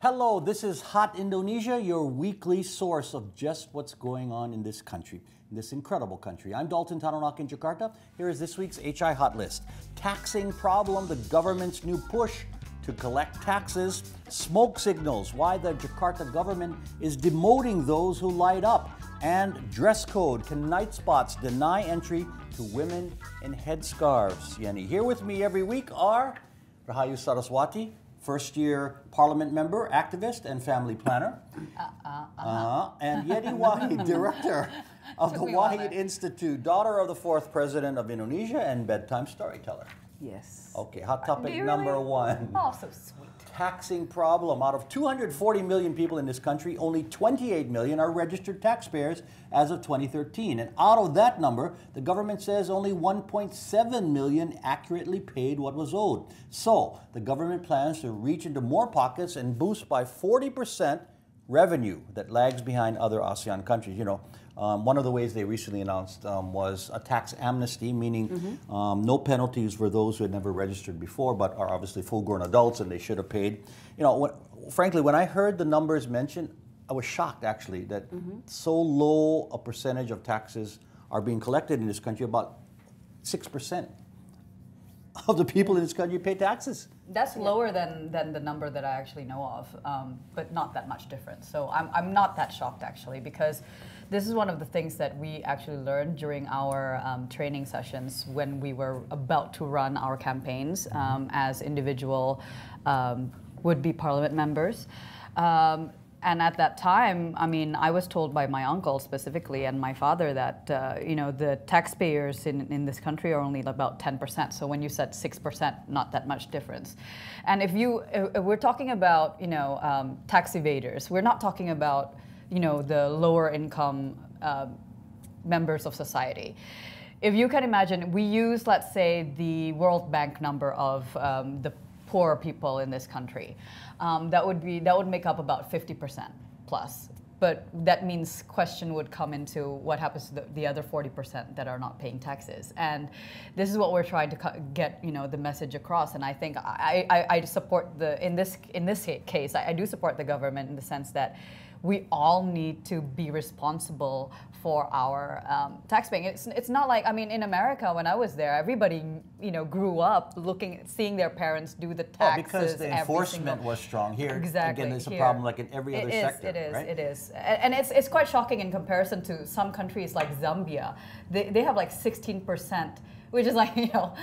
Hello, this is Hot Indonesia, your weekly source of just what's going on in this country, in this incredible country. I'm Dalton Tanonaka in Jakarta. Here is this week's HI Hot List. Taxing problem, the government's new push to collect taxes. Smoke signals, why the Jakarta government is demoting those who light up. And dress code, can night spots deny entry to women in headscarves? Yenny. Here with me every week are Rahayu Saraswati, first-year parliament member, activist, and family planner. And Yenny Wahid, director of the Wahid Institute, daughter of the 4th president of Indonesia, and bedtime storyteller. Yes. Okay, hot topic number one. Oh, so sweet. Taxing problem. Out of 240 million people in this country, only 28 million are registered taxpayers as of 2013. And out of that number, the government says only 1.7 million accurately paid what was owed. So the government plans to reach into more pockets and boost by 40% revenue that lags behind other ASEAN countries. You know, one of the ways they recently announced was a tax amnesty, meaning no penalties for those who had never registered before but are obviously full-grown adults and they should have paid. You know, frankly, when I heard the numbers mentioned, I was shocked actually that so low a percentage of taxes are being collected in this country. About 6% of the people in this country pay taxes. That's lower than the number that I actually know of, but not that much difference. So I'm not that shocked actually, because this is one of the things that we actually learned during our training sessions when we were about to run our campaigns as individual would-be parliament members. And at that time, I mean, I was told by my uncle specifically and my father that, you know, the taxpayers in this country are only about 10%. So when you said 6%, not that much difference. And if we're talking about, you know, tax evaders, we're not talking about, you know, the lower income members of society. If you can imagine, we use, let's say, the World Bank number of the poor people in this country. That would make up about 50% plus. But that means question would come into what happens to the other 40% that are not paying taxes. And this is what we're trying to get, you know, the message across. And I think I support in this case, I do support the government in the sense that we all need to be responsible for our tax paying. It's not like, I mean, in America, when I was there, everybody, you know, grew up seeing their parents do the taxes. Oh, because the enforcement was strong here. Exactly. Again, it's a problem like in every other sector, right? It is. And it's quite shocking in comparison to some countries like Zambia. They have like 16%. Which is like, you know,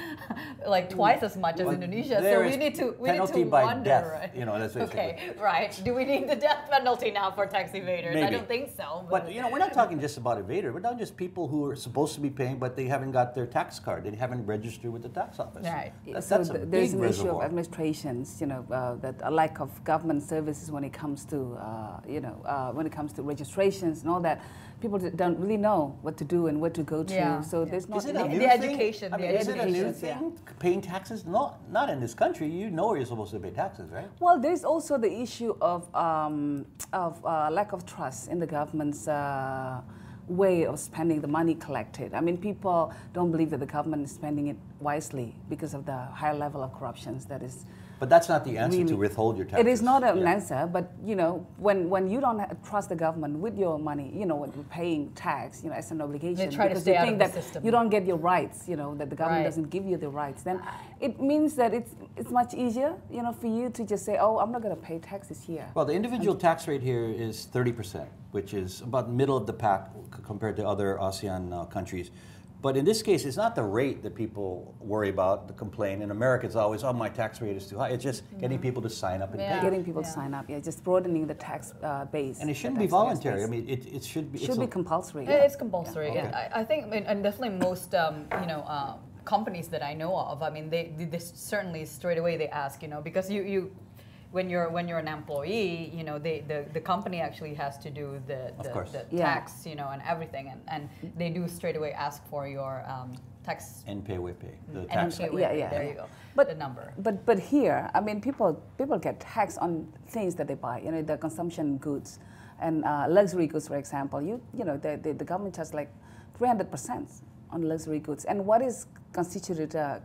like twice as much as Indonesia. So we need to wonder, death, right? You know, that's okay, right. Do we need the death penalty now for tax evaders? Maybe. I don't think so. But you know, we're not talking just about evaders. We're not just people who are supposed to be paying, but they haven't got their tax card. They haven't registered with the tax office. Right. There's an issue of administrations. You know, that a lack of government services when it comes to, you know, when it comes to registrations and all that. People don't really know what to do and where to go to. Yeah. So there's not the education. I mean, is it a new thing? Paying taxes? Not in this country. You know you're supposed to pay taxes, right? Well, there's also the issue of lack of trust in the government's way of spending the money collected. I mean, people don't believe that the government is spending it wisely because of the high level of corruptions that is. But that's not the answer to withhold your taxes. It is not an answer, but you know, when you don't trust the government with your money, you know, when you're paying tax, you know, as an obligation, they try to stay out of the system. You don't get your rights, you know, that the government doesn't give you the rights, then it means that it's much easier, you know, for you to just say, oh, I'm not going to pay taxes here. Well, the individual tax rate here is 30%, which is about middle of the pack compared to other ASEAN countries. But in this case, it's not the rate that people worry about, the complaint. In America, it's always, oh, my tax rate is too high. It's just getting people to sign up and pay. Getting people to sign up, just broadening the tax base. And it shouldn't be voluntary. I mean, it should be. It should be compulsory. It's compulsory. Okay. I think, and definitely most, you know, companies that I know of, I mean, they certainly straight away they ask, you know, because when you're an employee, you know, the company actually has to do the tax, you know, and everything, and they do straight away ask for your tax. NPWP, the tax. Yeah. There you go. But the number. But here, I mean, people get taxed on things that they buy. You know, the consumption goods and luxury goods, for example. You know, the government has like 300% on luxury goods. And what is constituted a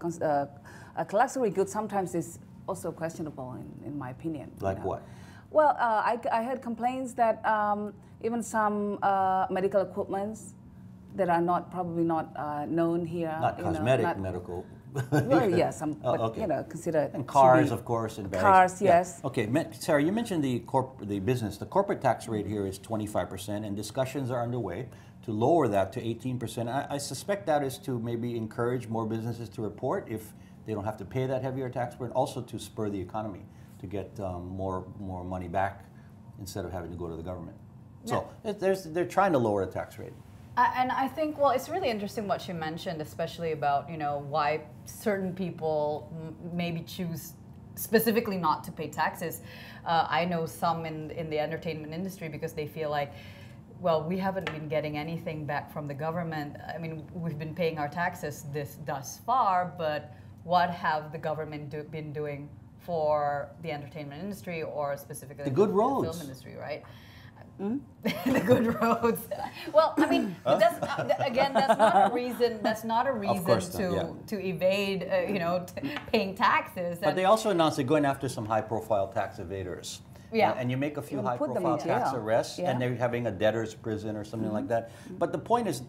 luxury good sometimes is also questionable, in my opinion. Like what? Well, I heard complaints that even some medical equipments that are probably not known here. Not cosmetic, medical. Well, yes, but okay. consider. And cars, of course, and bags. Cars, yes. Okay, Sarah, you mentioned the business. The corporate tax rate here is 25%, and discussions are underway to lower that to 18%. I suspect that is to maybe encourage more businesses to report if they don't have to pay that heavier tax burden, also to spur the economy to get more money back instead of having to go to the government. Yeah. So they're trying to lower the tax rate. And I think, well, it's really interesting what you mentioned, especially about, why certain people maybe choose specifically not to pay taxes. I know some in the entertainment industry because they feel like, well, we haven't been getting anything back from the government. I mean, we've been paying our taxes thus far, but what have the government been doing for the entertainment industry or specifically the good roads. The film industry, right? The good roads. Well, I mean, that's not a reason. That's not a reason to evade, paying taxes. But they also announced they're going after some high-profile tax evaders. Yeah. And you make a few high-profile tax arrests, and they're having a debtor's prison or something like that. But the point is,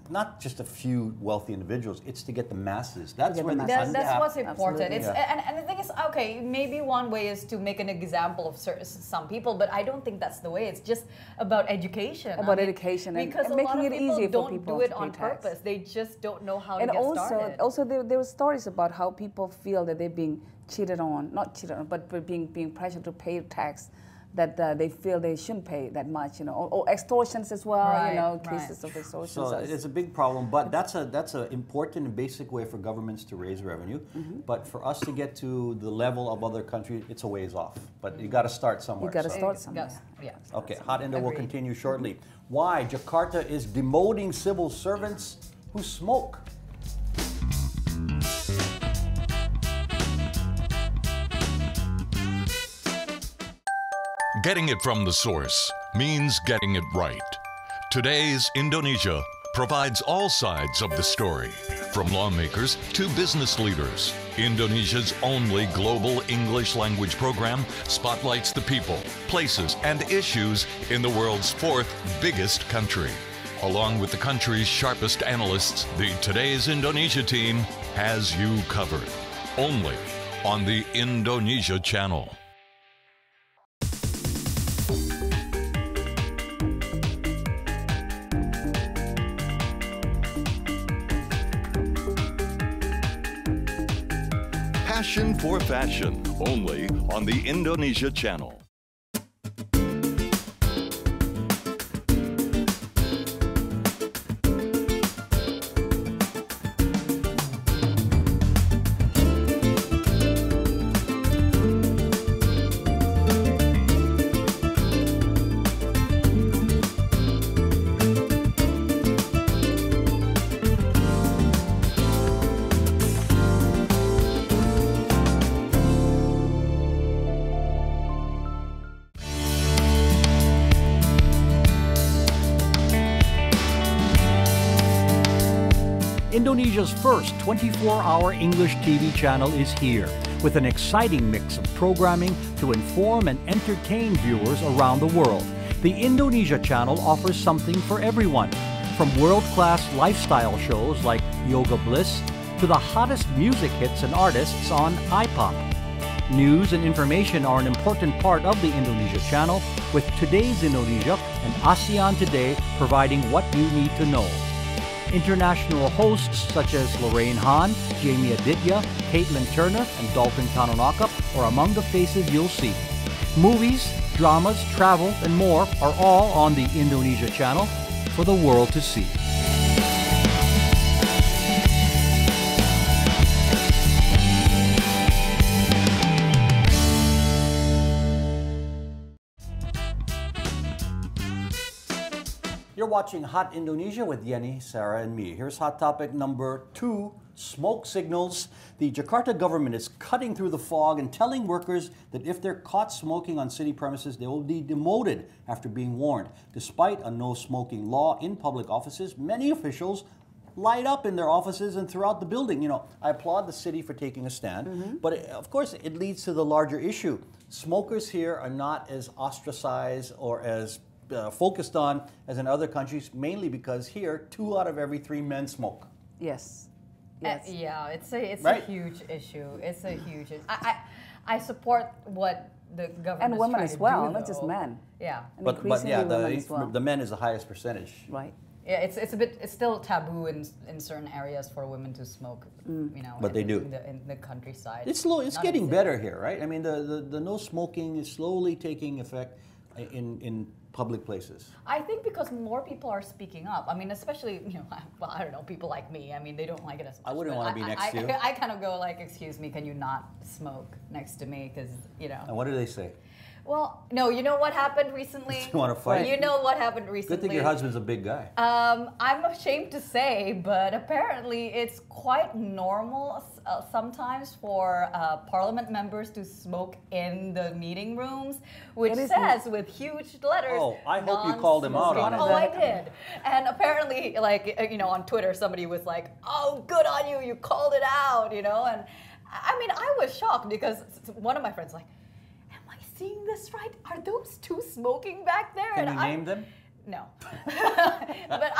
not just a few wealthy individuals, it's to get the masses. That's where that's what's important. It's, and the thing is, okay, maybe one way is to make an example of some people, but I don't think that's the way. It's just about education. Education because and a making lot of it people easier for don't people do it to on pay tax. purpose. They just don't know how and to get started. Also, there were stories about how people feel that they're being cheated on, not cheated on, but being pressured to pay tax that they feel they shouldn't pay that much, or extortions as well, cases of extortions. So it's a big problem, but that's an important and basic way for governments to raise revenue. But for us to get to the level of other countries, it's a ways off. But you got to start somewhere. You got to start somewhere. Yeah. Okay, Hot Indo will continue shortly. Why Jakarta is demoting civil servants who smoke. Getting it from the source means getting it right. Today's Indonesia provides all sides of the story, from lawmakers to business leaders. Indonesia's only global English language program spotlights the people, places, and issues in the world's fourth biggest country. Along with the country's sharpest analysts, the Today's Indonesia team has you covered. Only on the Indonesia Channel. Passion for fashion, only on the Indonesia Channel. Indonesia's first 24-hour English TV channel is here, with an exciting mix of programming to inform and entertain viewers around the world. The Indonesia Channel offers something for everyone, from world-class lifestyle shows like Yoga Bliss to the hottest music hits and artists on iPop. News and information are an important part of the Indonesia Channel, with Today's Indonesia and ASEAN Today providing what you need to know. International hosts such as Lorraine Hahn, Jamie Aditya, Caitlin Turner, and Dalton Tanonaka are among the faces you'll see. Movies, dramas, travel, and more are all on the Indonesia Channel for the world to see. You're watching Hot Indonesia with Yenny, Sarah, and me. Here's hot topic number 2, smoke signals. The Jakarta government is cutting through the fog and telling workers that if they're caught smoking on city premises, they will be demoted after being warned. Despite a no smoking law in public offices, many officials light up in their offices and throughout the building. You know, I applaud the city for taking a stand, but of course it leads to the larger issue. Smokers here are not as ostracized or as focused on as in other countries, mainly because here 2 out of every 3 men smoke. Yes. Yes. Yeah, it's a Right? huge issue. It's a huge. I support what the government And is women trying as to well, do, not just though. men. Yeah. And But increasingly yeah, women as well. the men is the highest percentage. Right. Yeah, it's still taboo in certain areas for women to smoke. You know, But they do. in the countryside. It's Not getting in the better here, right? I mean, the no smoking is slowly taking effect in public places. I think because more people are speaking up. I mean, especially, you know, well, I don't know, people like me. I mean, they don't like it as much. I wouldn't but want to be next to you. I kind of go like, excuse me, can you not smoke next to me? Because, you know. And what do they say? Well, no, you know what happened recently? You wanna fight? You know what happened recently? Good thing your husband's a big guy. I'm ashamed to say, but apparently it's quite normal sometimes for parliament members to smoke in the meeting rooms, which says with huge letters. Oh, I hope you called him out on it. Oh, I did. And apparently, like, you know, on Twitter, somebody was like, "Oh, good on you! You called it out," you know. And I mean, I was shocked because one of my friends like, seeing this right? Are those 2 smoking back there? Can you name them? No, but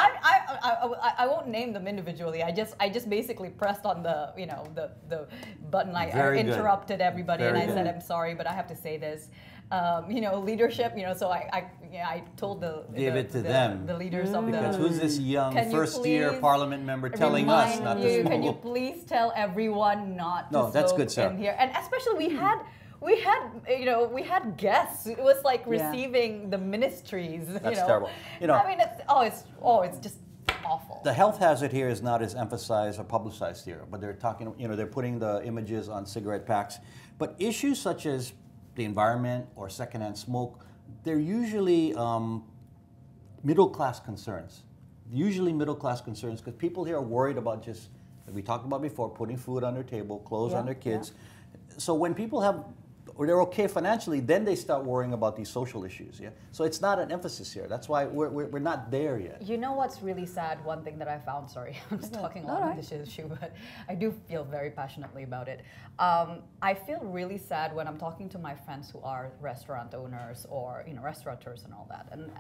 I won't name them individually. I just basically pressed on the the button. I interrupted everybody and I said I'm sorry, but I have to say this. You know, leadership. You know, so I told the leaders of because who's this young first-year parliament member telling us not to smoke? Can you please tell everyone not to smoke that's good, Sarah. in here? And especially we had guests. It was like receiving the ministries. That's terrible. You know, I mean, it's just awful. The health hazard here is not as emphasized or publicized here, but they're talking. You know, they're putting the images on cigarette packs. But issues such as the environment or secondhand smoke, they're usually middle-class concerns. Usually middle-class concerns because people here are worried about just, like we talked about before, putting food on their table, clothes on their kids. So when people or they're okay financially, then they start worrying about these social issues. Yeah, so it's not an emphasis here. That's why we're not there yet. You know what's really sad? One thing that I found. Sorry, I'm just talking a lot on this issue, but I do feel very passionately about it. I feel really sad when I'm talking to my friends who are restaurant owners or restaurateurs and all that, and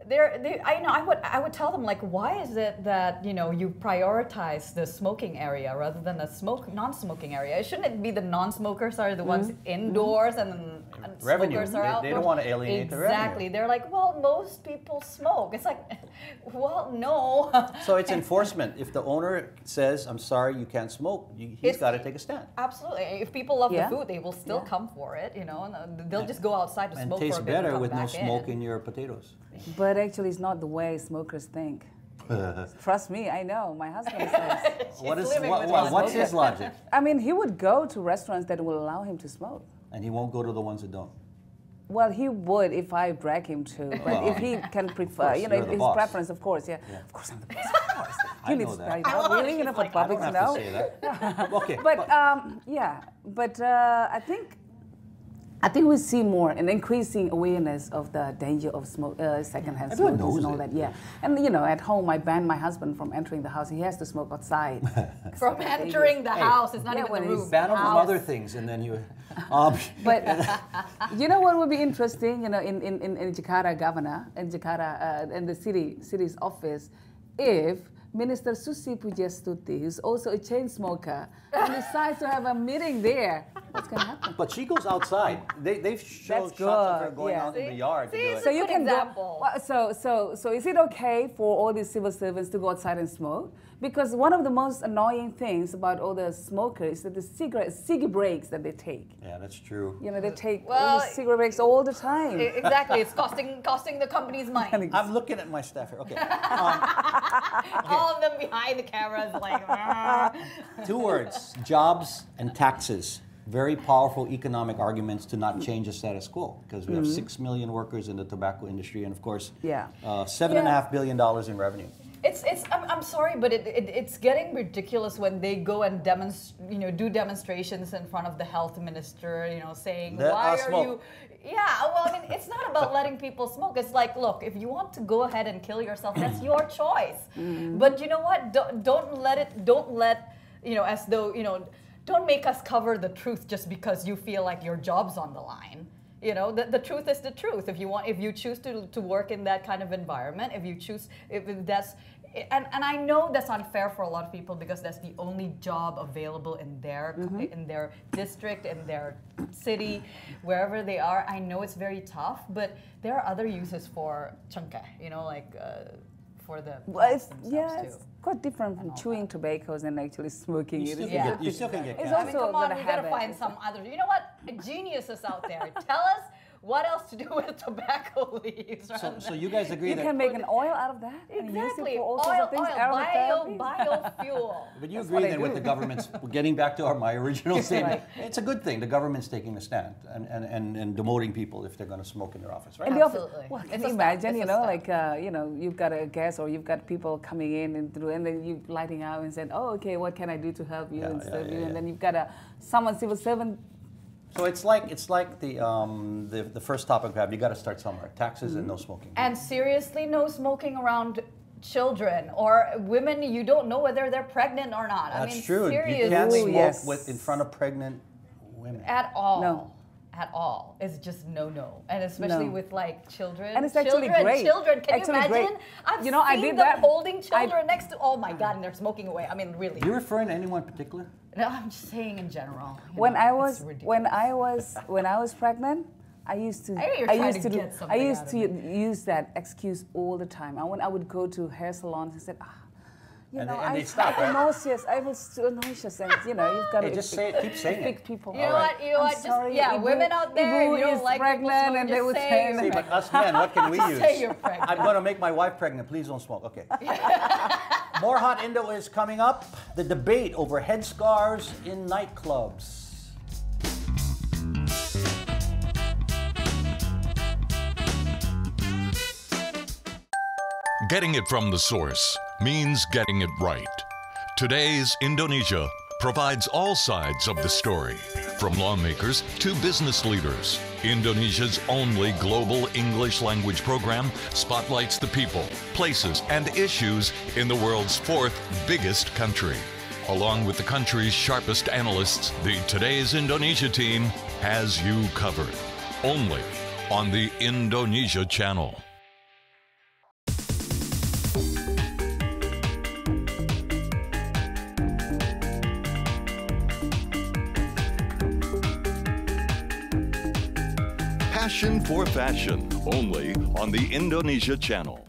I would tell them, like, why is it that you prioritize the smoking area rather than the non-smoking area? Shouldn't it be the non-smokers are the ones indoors and smokers are outdoors? They don't want to alienate the revenue. Exactly. They're like, well, most people smoke. It's like, well, no. So it's enforcement. If the owner says, "I'm sorry, you can't smoke," he's got to take a stand. Absolutely. If people love the food, they will still come for it. And they'll just go outside to smoke for a bit and come back in. And tastes better with no smoke in your potatoes. But actually, it's not the way smokers think. Trust me, I know. My husband says. What's his logic? I mean, he would go to restaurants that will allow him to smoke. And he won't go to the ones that don't. Well, he would if I drag him to. But if he can prefer, his preference, of course, Of course, I'm the boss. Of course. I know that. Really, for public to know. I don't have to say that. Okay. But I think we see more an increasing awareness of the danger of secondhand smokers and all that. Yeah, and at home I ban my husband from entering the house. He has to smoke outside. From entering the house, it's not even the roof. Ban him from other things, and then you. But you know what would be interesting? In Jakarta, in the city's office, if Minister Susi Pujastuti, who's also a chain smoker, and decides to have a meeting there, what's going to happen? But she goes outside. They've shown shots of her going out in the yard to do it. So you can go. So is it okay for all these civil servants to go outside and smoke? Because one of the most annoying things about all the smokers is that the cigarette breaks that they take. Yeah, that's true. They take all the cigarette breaks all the time. Exactly, it's costing the company's money. I'm looking at my staff here. Okay. All of them behind the cameras, like. 2 words: jobs and taxes. Very powerful economic arguments to not change the status quo, because we have 6 million workers in the tobacco industry, and of course, $7.5 billion in revenue. I'm sorry, but it's getting ridiculous when they go and do demonstrations in front of the health minister, saying, why are you... Yeah, well, I mean, it's not about letting people smoke. It's like, look, if you want to go ahead and kill yourself, that's your choice. But you know what? Don't make us cover the truth just because you feel like your job's on the line. The truth is the truth. If you choose to work in that kind of environment, if that's, and I know that's unfair for a lot of people because that's the only job available in their district, in their city, wherever they are. I know it's very tough, but there are other uses for chungke, for the it's too. quite different from chewing tobaccos and actually smoking it. You still can get It's cash. also Come on, we have gotta it. find some other. You know what? Geniuses out there, tell us what else to do with tobacco leaves. So you guys agree You that... can make an oil out of that and use it Exactly, for all sorts of things. Aromatherapy. biofuel. But you That's agree what I then with do. the government's, getting back to my original statement, it's a good thing the government's taking a stand and demoting people if they're going to smoke in their office, right? And the Absolutely. well, It's can a you step. imagine, It's a step. you've got a guest or you've got people coming in and then you lighting out and saying, oh, okay, what can I do to help you and serve you? And then you've got someone, civil servant. So it's like the first topic we have. You got to start somewhere. Taxes and no smoking. And seriously, no smoking around children or women. You don't know whether they're pregnant or not. That's true. Seriously. You can't smoke yes. in front of pregnant women. At all. No. At all. It's just no. And especially with like children. And it's actually great. Children. Can Actually you imagine? great. I've I seen did them that. holding children next to, oh my God, and they're smoking away. I mean, really. You referring to anyone in particular? No, I'm just saying in general. When I was pregnant, I used to use that excuse all the time. I would go to hair salons and said, they stop, I feel right? nauseous. I feel so nauseous, and you've got to just say it. Keep saying it. people. You know what? I'm sorry, women out there, Ibu you don't is like pregnant, and they would say, See, but us men, what can we use? say you're pregnant. I'm going to make my wife pregnant. Please don't smoke. Okay. More Hot Indo is coming up. The debate over headscarves in nightclubs. Getting it from the source means getting it right. Today's Indonesia provides all sides of the story, from lawmakers to business leaders. Indonesia's only global English language program spotlights the people, places, and issues in the world's fourth biggest country. Along with the country's sharpest analysts, the Today's Indonesia team has you covered. Only on the Indonesia Channel. Passion for fashion, only on the Indonesia Channel.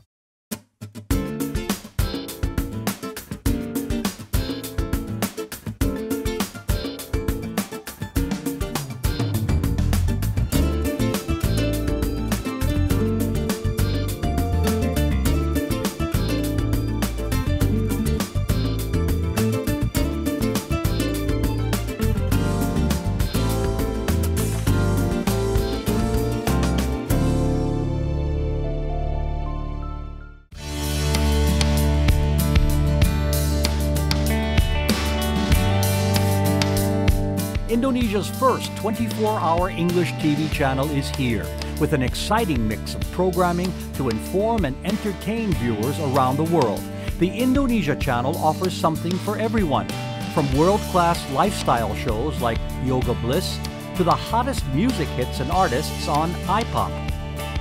Indonesia's first 24-hour English TV channel is here, with an exciting mix of programming to inform and entertain viewers around the world. The Indonesia Channel offers something for everyone, from world-class lifestyle shows like Yoga Bliss to the hottest music hits and artists on iPop.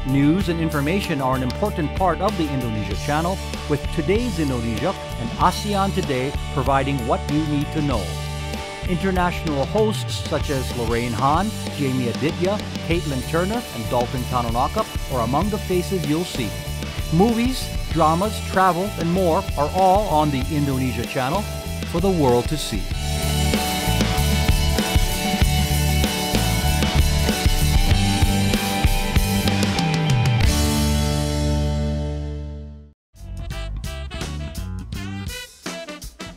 News and information are an important part of the Indonesia Channel, with Today's Indonesia and ASEAN Today providing what you need to know. International hosts such as Lorraine Hahn, Jamie Aditya, Caitlin Turner, and Dalton Tanonaka are among the faces you'll see. Movies, dramas, travel, and more are all on the Indonesia Channel for the world to see.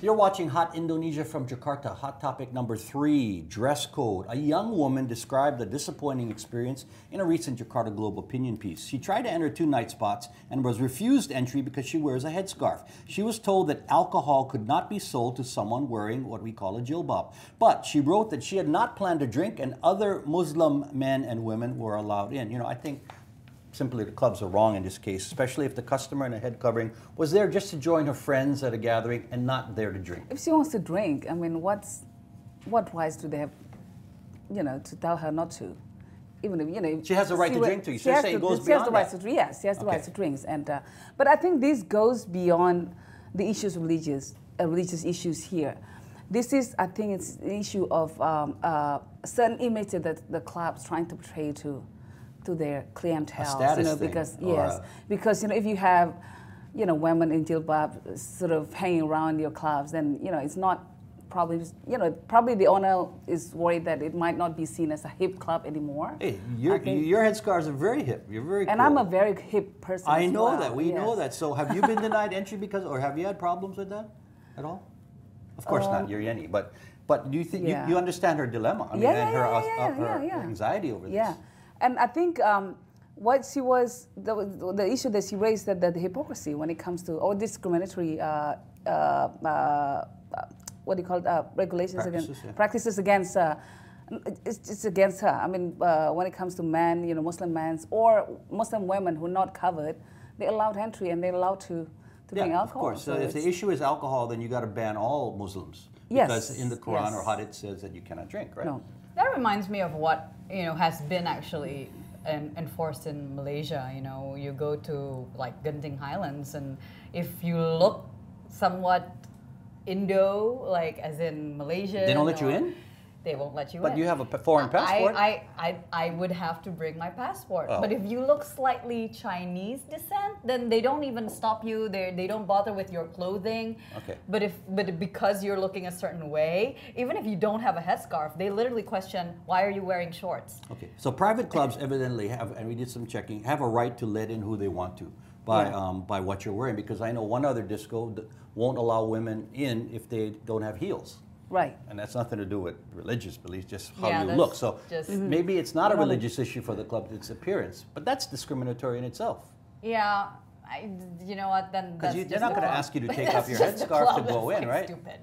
You're watching Hot Indonesia from Jakarta. Hot topic number 3, dress code. A young woman described a disappointing experience in a recent Jakarta Globe opinion piece. She tried to enter 2 night spots and was refused entry because she wears a headscarf. She was told that alcohol could not be sold to someone wearing what we call a jilbab. But she wrote that she had not planned to drink and other Muslim men and women were allowed in. You know, I think simply the clubs are wrong in this case, especially if the customer in a head covering was there just to join her friends at a gathering and not there to drink. If she wants to drink, I mean, what rights do they have, you know, to tell her not to? Even if, you know, she has the right to drink too. You're saying it goes beyond that. She has the right to, yes, she has the right to drinks. And but I think this goes beyond the issues of religious issues here. This is, I think, it's an issue of certain image that the club's trying to portray to their clientele, you know, because because you know, if you have, you know, women in jilbab sort of hanging around your clubs, then you know it's not probably, you know, probably the owner is worried that it might not be seen as a hip club anymore. Hey, your headscarves are very hip. You're very and cool. I'm a very hip person. I know well. that. We know that. So have you been denied entry because, or have you had problems with that at all? Of course not. You're Yenny, but do you think you understand her dilemma? I mean, and her anxiety over this. Yeah. And I think what she was, the issue that she raised, that the hypocrisy when it comes to, or discriminatory, what do you call it, regulations, practices against, it's against her. I mean, when it comes to men, you know, Muslim men or Muslim women who are not covered, they're allowed entry and they're allowed to drink alcohol. Of course. So if the issue is alcohol, then you got to ban all Muslims. Because in the Quran or Hadith says that you cannot drink, right? No. That reminds me of what, you know, has been actually enforced in Malaysia. You know, you go to like Genting Highlands, and if you look somewhat Indo, like as in Malaysia, they don't let you in. They won't let you in. But you have a foreign passport? I would have to bring my passport. Oh. But if you look slightly Chinese descent, then they don't even stop you. They don't bother with your clothing. Okay. But because you're looking a certain way, even if you don't have a headscarf, they literally question, why are you wearing shorts? Okay. So private clubs evidently have, and we did some checking, have a right to let in who they want to by what you're wearing. Because I know one other disco that won't allow women in if they don't have heels. Right. And that's nothing to do with religious beliefs, just how you look. So maybe it's not a religious issue for the club, it's appearance. But that's discriminatory in itself. Yeah. You know what, then because they're not going to ask you to take off your headscarf to go in, right? Stupid.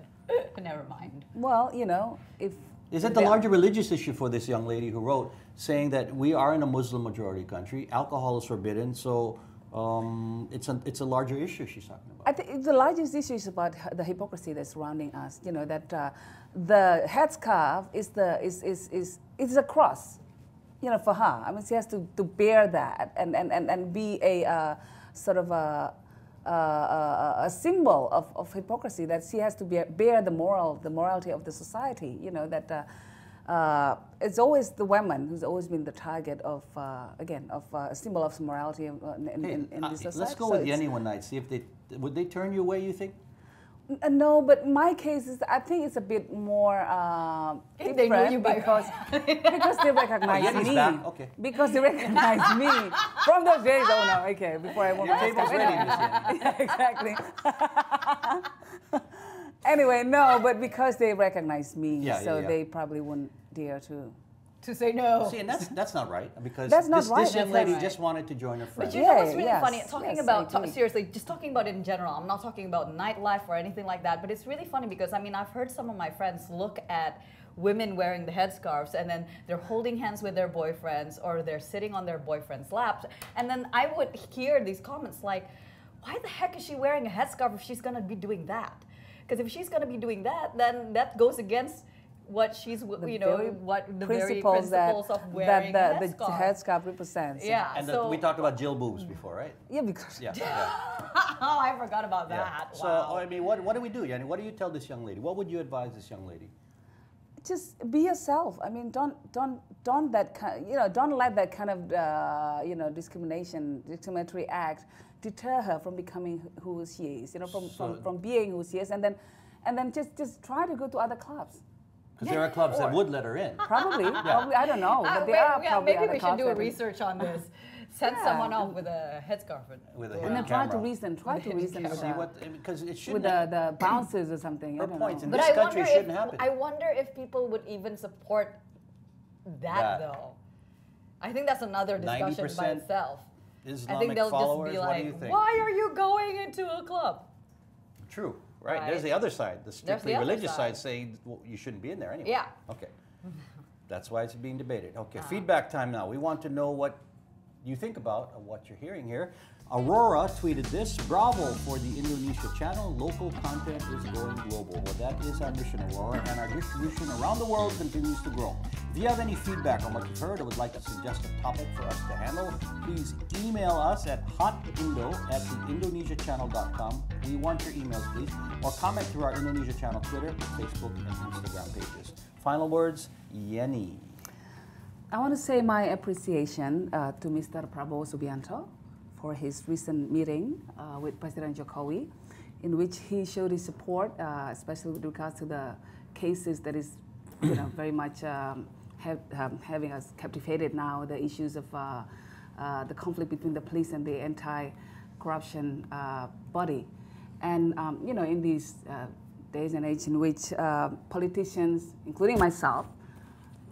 Never mind. Well, you know, if... Is it the larger religious issue for this young lady who wrote, saying that we are in a Muslim majority country, alcohol is forbidden, so it's a larger issue she's talking about. I think the largest issue is about the hypocrisy that's surrounding us. You know, that the headscarf is a cross, you know, for her. I mean, she has to bear that and be a sort of a symbol of hypocrisy, that she has to bear the morality of the society. You know, that it's always the woman who's always been the target of, again, of a symbol of morality in this society. Let's go with Yenny one night, see if would they turn you away, you think? No, but my case is, I think it's a bit more different, they know you because they recognize me. Okay. Because they recognize me from those days. Oh no, okay. Before I went your table's ready, Miss Yenny. Yeah, exactly. Anyway, no, but because they recognize me, they probably wouldn't dare to say no. See, and that's not right, because that's not this young lady just wanted to join her friends. But you know what's really funny? Seriously, just talking about it in general. I'm not talking about nightlife or anything like that, but it's really funny because, I mean, I've heard some of my friends look at women wearing the headscarves and then they're holding hands with their boyfriends or they're sitting on their boyfriend's laps, and then I would hear these comments like, why the heck is she wearing a headscarf if she's going to be doing that? Because if she's going to be doing that, then that goes against what she's, you know, what the very principles of wearing that a the headscarf represents. Yeah. And we talked about jill boobs before, right? Yeah, because... Oh, I forgot about that. So, wow. I mean, what do we do, Yenny? What do you tell this young lady? What would you advise this young lady? Just be yourself. I mean, don't let that kind of you know, discriminatory act deter her from becoming who she is. You know, from being who she is, and then just try to go to other clubs. Because there are clubs that would let her in. Probably, I don't know. But there are probably maybe other we should clubs do a research on this. Send someone off with a headscarf. With a And then camera. try to reason Because it shouldn't with the bouncers or something. Her I don't points know. in But this I country wonder shouldn't if happen. I wonder if people would even support that though. I think that's another discussion by 90% itself. I Islamic think they'll followers, just be what do you like, think? "Why are you going into a club?" True, right? Right. There's the other side, the There's strictly the other religious side side. saying, well, you shouldn't be in there anyway. Yeah. Okay. That's why it's being debated. Okay, feedback time now. We want to know what you think about what you're hearing here. Aurora tweeted this: "Bravo for the Indonesia channel. Local content is going global." Well, that is our mission, Aurora, and our distribution around the world continues to grow. If you have any feedback on what you've heard or would like to suggest a topic for us to handle, please email us at hotindo@theindonesiachannel.com. We want your emails, please, or comment through our Indonesia channel Twitter, Facebook, and Instagram pages. Final words, Yenny. I want to say my appreciation to Mr. Prabowo Subianto for his recent meeting with President Jokowi, in which he showed his support, especially with regards to the cases that is, very much having us captivated now. The issues of the conflict between the police and the anti-corruption body, and in these days and age in which politicians, including myself,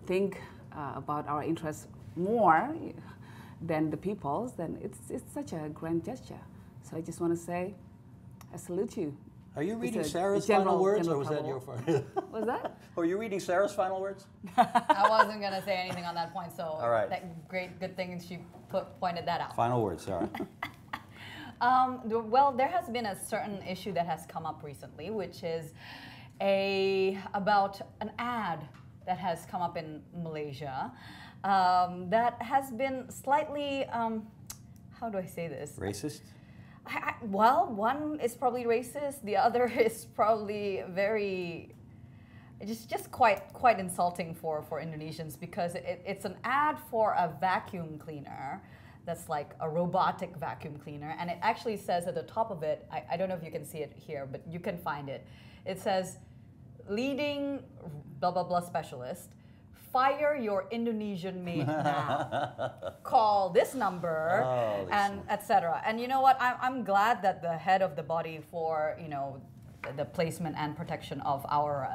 think about our interests more than the people's, then it's such a grand gesture. So I just want to say, I salute you. Are you reading Mr. Sarah's General- final words, General or was that Prabowo. your final? Was that? Are you reading Sarah's final words? I wasn't gonna say anything on that point, so All right. that good thing she pointed that out. Final words, Sarah. Well, there has been a certain issue that has come up recently, which is about an ad that has come up in Malaysia that has been slightly, how do I say this? Racist? Well, one is probably racist. The other is probably very, just quite insulting for Indonesians, because it's an ad for a vacuum cleaner that's like a robotic vacuum cleaner, and it actually says at the top of it, I don't know if you can see it here, but you can find it. It says, "Leading blah blah blah specialist, fire your Indonesian maid now. Call this number," and etc. And you know what? I'm glad that the head of the body for the placement and protection of our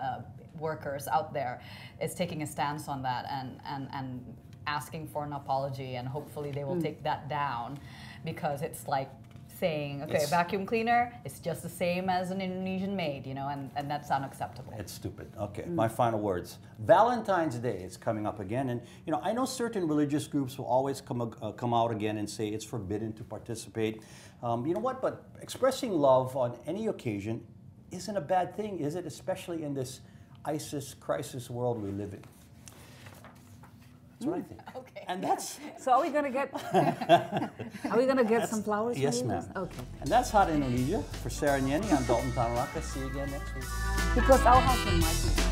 workers out there is taking a stance on that and asking for an apology, and hopefully they will take that down, because it's like saying, okay, a vacuum cleaner is just the same as an Indonesian maid, and that's unacceptable. It's stupid. Okay, my final words. Valentine's Day is coming up again, and I know certain religious groups will always come out again and say it's forbidden to participate. You know what? But expressing love on any occasion isn't a bad thing, is it? Especially in this ISIS crisis world we live in. That's what I think. Okay. And that's So are we gonna get some flowers? yes, from you? ma'am. Okay. And that's Hot Indonesia. For Sarah and Yenny, I'm Dalton Tanonaka. See you again next week. Because our husband might be.